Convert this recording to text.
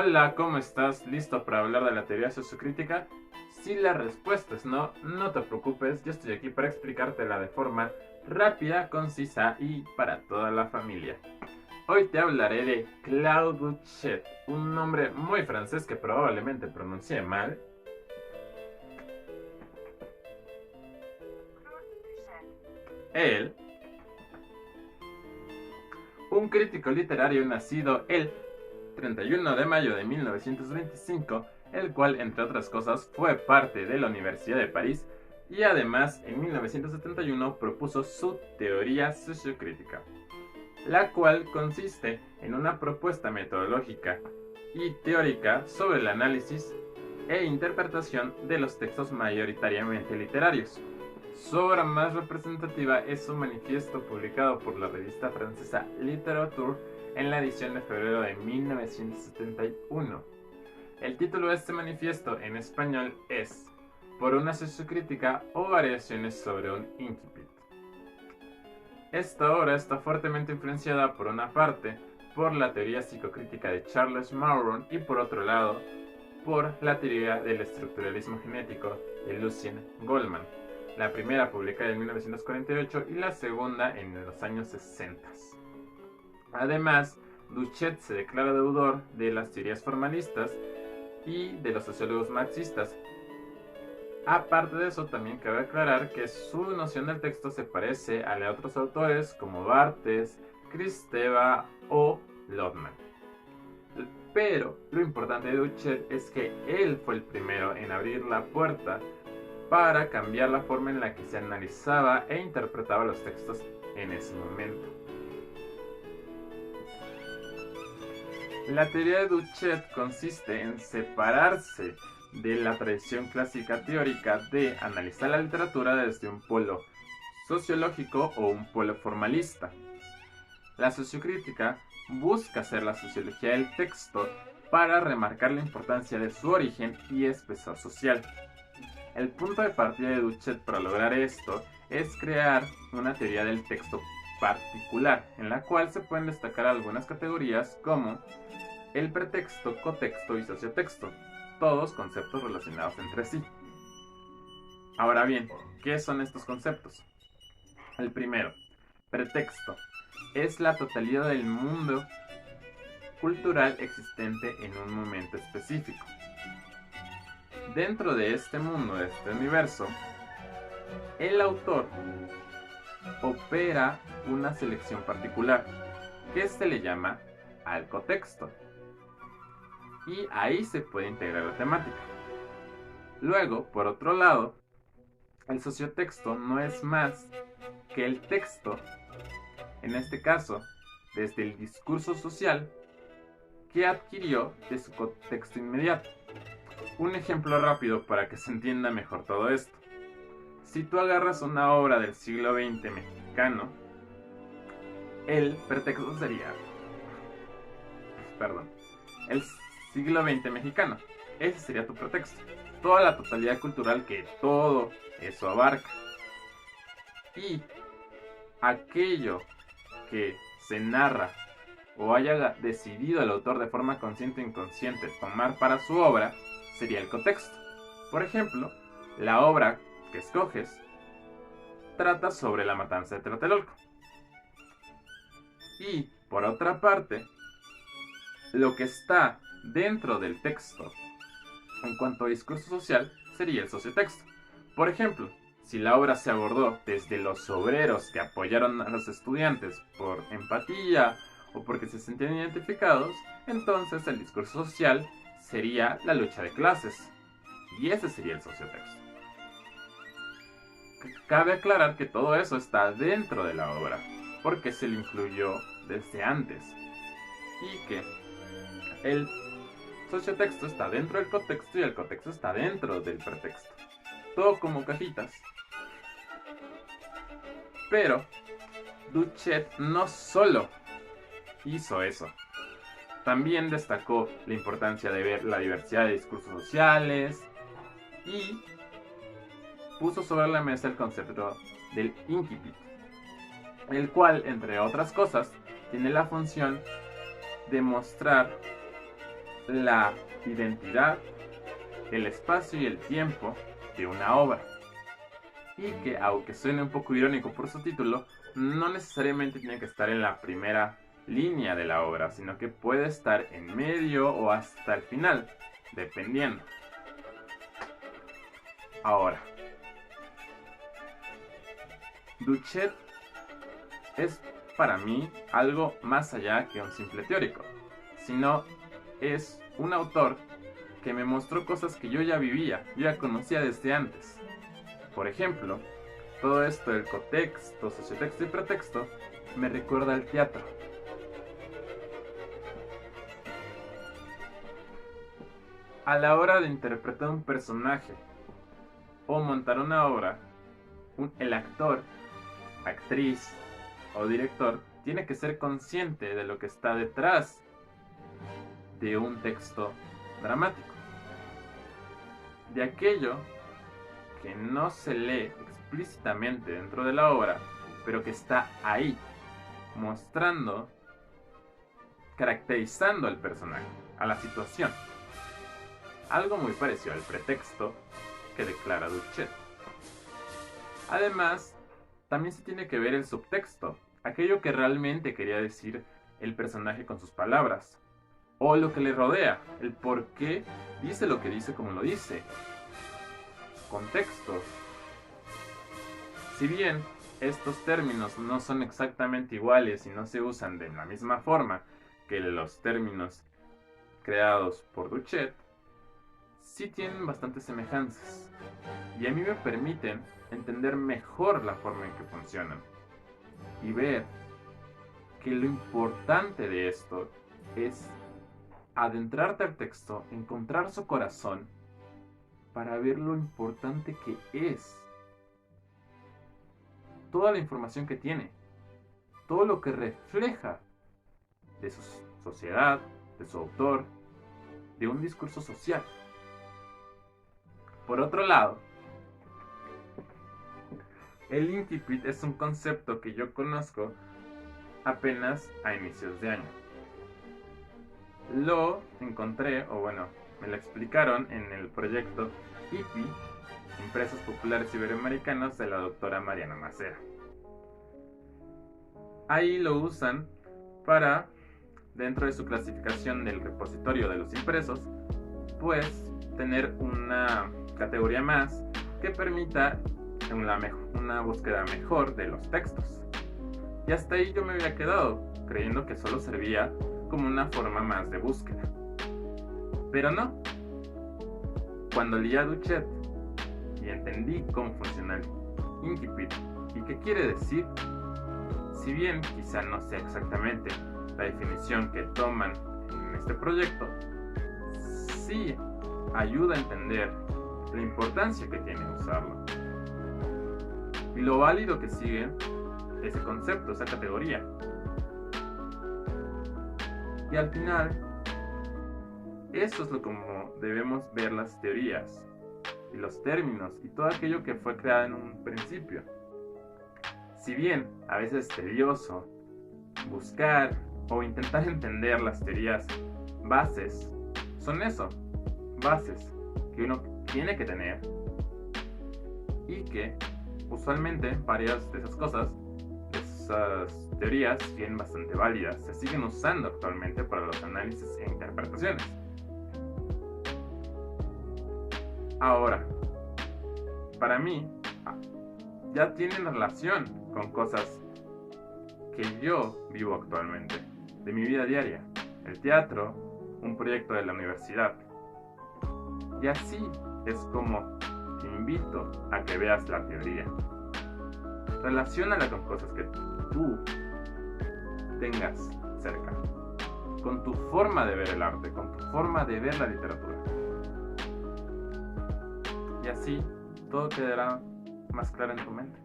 Hola, ¿cómo estás? ¿Listo para hablar de la teoría sociocrítica? Si la respuesta es no, no te preocupes, yo estoy aquí para explicártela de forma rápida, concisa y para toda la familia. Hoy te hablaré de Claude Duchet, un nombre muy francés que probablemente pronuncié mal. Él, un crítico literario nacido el 31 de mayo de 1925, el cual, entre otras cosas, fue parte de la Universidad de París y además en 1971 propuso su teoría sociocrítica, la cual consiste en una propuesta metodológica y teórica sobre el análisis e interpretación de los textos mayoritariamente literarios. Su obra más representativa es su manifiesto publicado por la revista francesa Littérature en la edición de febrero de 1971. El título de este manifiesto en español es Por una sociocrítica o variaciones sobre un incipit. Esta obra está fuertemente influenciada por una parte por la teoría psicocrítica de Charles Mauron y por otro lado por la teoría del estructuralismo genético de Lucien Goldman, la primera publicada en 1948 y la segunda en los años 60. Además, Duchet se declara deudor de las teorías formalistas y de los sociólogos marxistas. Aparte de eso, también cabe aclarar que su noción del texto se parece a la de otros autores como Barthes, Kristeva o Lotman. Pero lo importante de Duchet es que él fue el primero en abrir la puerta para cambiar la forma en la que se analizaba e interpretaba los textos en ese momento. La teoría de Duchet consiste en separarse de la tradición clásica teórica de analizar la literatura desde un polo sociológico o un polo formalista. La sociocrítica busca hacer la sociología del texto para remarcar la importancia de su origen y espesor social. El punto de partida de Duchet para lograr esto es crear una teoría del texto particular, en la cual se pueden destacar algunas categorías como el pretexto, cotexto y sociotexto, todos conceptos relacionados entre sí. Ahora bien, ¿qué son estos conceptos? El primero, pretexto, es la totalidad del mundo cultural existente en un momento específico. Dentro de este mundo, de este universo, el autor opera una selección particular que se le llama alcotexto. Y ahí se puede integrar la temática. Luego, por otro lado, el sociotexto no es más que el texto, en este caso, desde el discurso social que adquirió de su contexto inmediato. Un ejemplo rápido para que se entienda mejor todo esto. Si tú agarras una obra del siglo XX mexicano, el pretexto sería, el siglo XX mexicano. Ese sería tu pretexto. Toda la totalidad cultural que todo eso abarca. Y aquello que se narra o haya decidido el autor de forma consciente o inconsciente tomar para su obra sería el contexto. Por ejemplo, la obra que escoges trata sobre la matanza de Tlatelolco. Y, por otra parte, lo que está dentro del texto en cuanto a discurso social sería el sociotexto. Por ejemplo, si la obra se abordó desde los obreros que apoyaron a los estudiantes por empatía o porque se sentían identificados, entonces el discurso social sería la lucha de clases. Y ese sería el sociotexto. Cabe aclarar que todo eso está dentro de la obra, porque se le incluyó desde antes. Y que el sociotexto está dentro del contexto y el contexto está dentro del pretexto. Todo como cajitas. Pero Duchet no solo hizo eso. También destacó la importancia de ver la diversidad de discursos sociales y puso sobre la mesa el concepto del incipit, el cual, entre otras cosas, tiene la función de mostrar la identidad, el espacio y el tiempo de una obra. Y que, aunque suene un poco irónico por su título, no necesariamente tiene que estar en la primera línea de la obra, sino que puede estar en medio o hasta el final, dependiendo. Ahora, Duchet es para mí algo más allá que un simple teórico, sino es un autor que me mostró cosas que yo ya vivía, yo ya conocía desde antes. Por ejemplo, todo esto del cotexto, sociotexto y pretexto me recuerda al teatro. A la hora de interpretar un personaje o montar una obra, el actor, actriz o director tiene que ser consciente de lo que está detrás de un texto dramático, de aquello que no se lee explícitamente dentro de la obra, pero que está ahí, mostrando, caracterizando al personaje, a la situación. Algo muy parecido al pretexto que declara Duchet. Además, también se tiene que ver el subtexto, aquello que realmente quería decir el personaje con sus palabras, o lo que le rodea, el por qué dice lo que dice como lo dice. Contexto. Si bien estos términos no son exactamente iguales y no se usan de la misma forma que los términos creados por Duchet, sí tienen bastantes semejanzas y a mí me permiten entender mejor la forma en que funcionan y ver que lo importante de esto es adentrarte al texto, encontrar su corazón para ver lo importante que es toda la información que tiene, todo lo que refleja de su sociedad, de su autor, de un discurso social. Por otro lado, el incipit es un concepto que yo conozco apenas a inicios de año. Lo encontré, o bueno, me lo explicaron en el proyecto IPI, Impresos Populares Iberoamericanos, de la doctora Mariana Macera. Ahí lo usan para, dentro de su clasificación del repositorio de los impresos, pues tener una categoría más que permita una búsqueda mejor de los textos. Y hasta ahí yo me había quedado, creyendo que solo servía como una forma más de búsqueda. Pero no. Cuando leí a Duchet y entendí cómo funciona el incipit y qué quiere decir, si bien quizá no sea exactamente la definición que toman en este proyecto, sí ayuda a entender la importancia que tiene usarlo y lo válido que sigue ese concepto, esa categoría. Y al final, eso es lo como debemos ver las teorías y los términos y todo aquello que fue creado en un principio. Si bien a veces es tedioso buscar o intentar entender las teorías bases, son eso, bases que uno tiene que tener y que usualmente varias de esas cosas, esas teorías siguen bastante válidas, se siguen usando actualmente para los análisis e interpretaciones. Ahora, para mí, ya tienen relación con cosas que yo vivo actualmente, de mi vida diaria, el teatro, un proyecto de la universidad. Y así es como te invito a que veas la teoría. Relaciónala con cosas que tú tengas cerca, con tu forma de ver el arte, con tu forma de ver la literatura. Y así todo quedará más claro en tu mente.